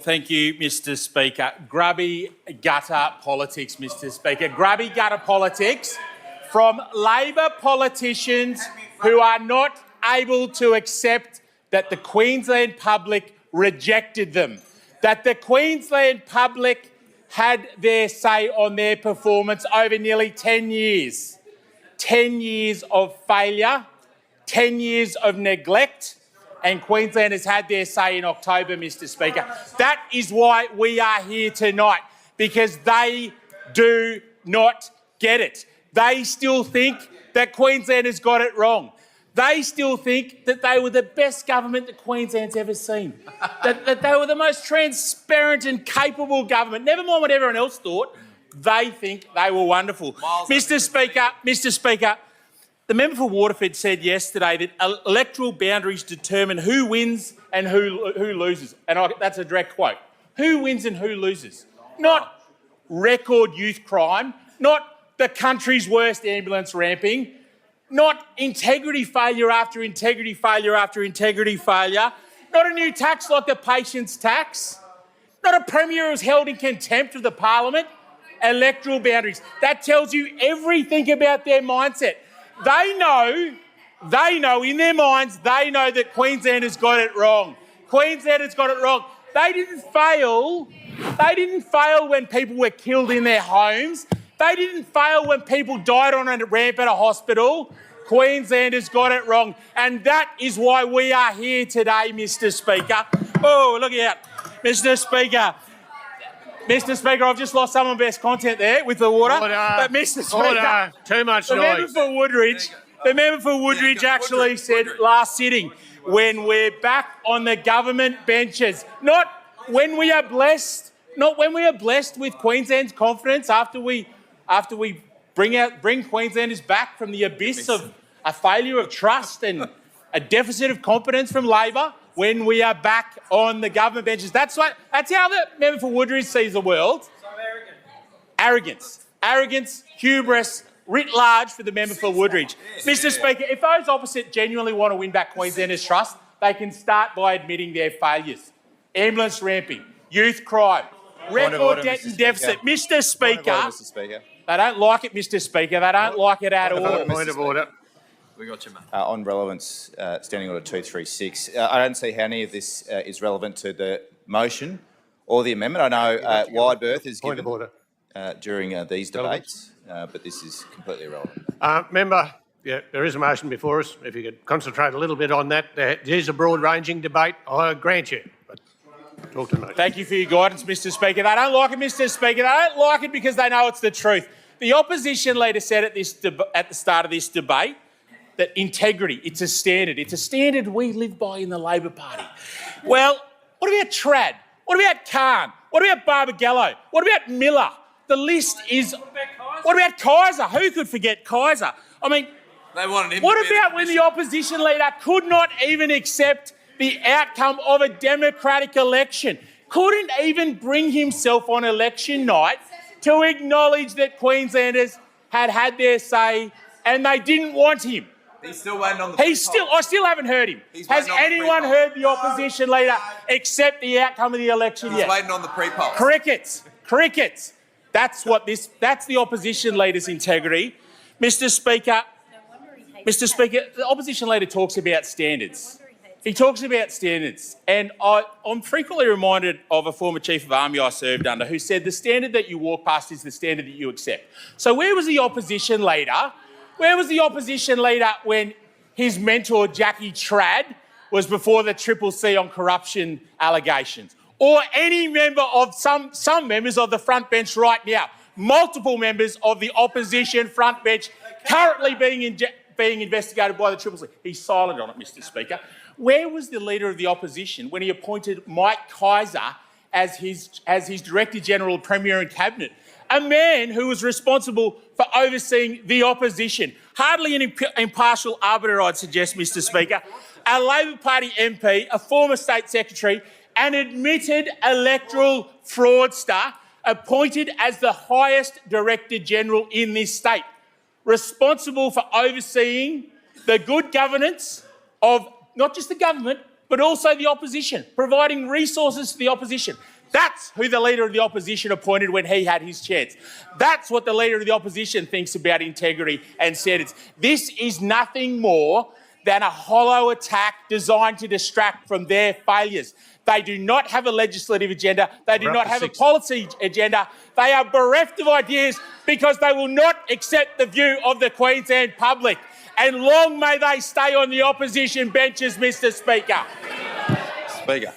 thank you, Mr Speaker. Grubby gutter politics, Mr Speaker. Grubby gutter politics from Labor politicians who are not able to accept that the Queensland public rejected them, that the Queensland public had their say on their performance over nearly 10 years. 10 years of failure, 10 years of neglect, and Queensland has had their say in October, Mr Speaker. That is why we are here tonight, because they do not get it. They still think that Queensland has got it wrong. They still think that they were the best government that Queensland's ever seen, that they were the most transparent and capable government. Never mind what everyone else thought, they think they were wonderful. Mr Speaker, the member for Waterford said yesterday that electoral boundaries determine who wins and who loses. And that's a direct quote. Who wins and who loses? Not record youth crime, not the country's worst ambulance ramping, not integrity failure after integrity failure after integrity failure, not a new tax like the patients' tax, not a premier who's held in contempt of the parliament. Electoral boundaries. That tells you everything about their mindset. They know in their minds, they know that Queensland has got it wrong. Queensland has got it wrong. They didn't fail when people were killed in their homes. They didn't fail when people died on a ramp at a hospital. Queensland has got it wrong. And that is why we are here today, Mr Speaker. Oh, look out. Mr Speaker, I've just lost some of the best content there with the water. But Mr Speaker, too much the noise. member for Woodridge actually said last sitting, when we're back on the government benches, not when we are blessed with Queensland's confidence after we bring Queenslanders back from the abyss of a failure of trust and a deficit of competence from Labor. When we are back on the government benches. That's how the member for Woodridge sees the world. So arrogance, hubris, writ large for the member for Woodridge. Mr Speaker, if those opposite genuinely want to win back Queenslanders' trust, they can start by admitting their failures. Ambulance ramping, youth crime, record debt and deficit. Mr Speaker, they don't like it, Mr Speaker. They don't like it at all. Point of order. We got you, mate. On relevance, Standing Order 236, I don't see how any of this is relevant to the motion or the amendment. I know wide berth is given during these debates, but this is completely irrelevant. Member, yeah, there is a motion before us. If you could concentrate a little bit on that. It is a broad-ranging debate, I grant you. But talk to me. Thank you for your guidance, Mr Speaker. They don't like it, Mr Speaker. They don't like it because they know it's the truth. The opposition leader said at the start of this debate that integrity, it's a standard. It's a standard we live by in the Labor Party. Well, what about Trad? What about Khan? What about Barbagallo? What about Miller? The list is... What about Kaiser? Who could forget Kaiser? I mean, they wanted him what about when the opposition leader could not even accept the outcome of a democratic election? Couldn't even bring himself on election night to acknowledge that Queenslanders had their say and they didn't want him. He's still waiting on the I still haven't heard him. Has anyone heard the opposition leader accept the outcome of the election yet? He's waiting on the pre-poll. Crickets. That's the opposition leader's integrity. Mr Speaker, the opposition leader talks about standards. He talks about standards, and I'm frequently reminded of a former Chief of Army I served under who said the standard that you walk past is the standard that you accept. So where was the opposition leader? Where was the opposition leader when his mentor, Jackie Trad, was before the Triple C on corruption allegations? Or any member of some members of the front bench right now, multiple members of the opposition front bench currently being investigated by the Triple C. He's silent on it, Mr Speaker. Where was the Leader of the Opposition when he appointed Mike Kaiser as his Director General, Premier and Cabinet? A man who was responsible for overseeing the opposition. Hardly an impartial arbiter, I'd suggest, Mr Speaker. A Labor Party MP, a former State Secretary, an admitted electoral fraudster, appointed as the highest Director General in this state, responsible for overseeing the good governance of not just the government, but also the opposition, providing resources to the opposition. That's who the Leader of the Opposition appointed when he had his chance. That's what the Leader of the Opposition thinks about integrity and standards. This is nothing more than a hollow attack designed to distract from their failures. They do not have a legislative agenda. They do not have a policy agenda. They are bereft of ideas because they will not accept the view of the Queensland public. And long may they stay on the opposition benches, Mr. Speaker. Speaker.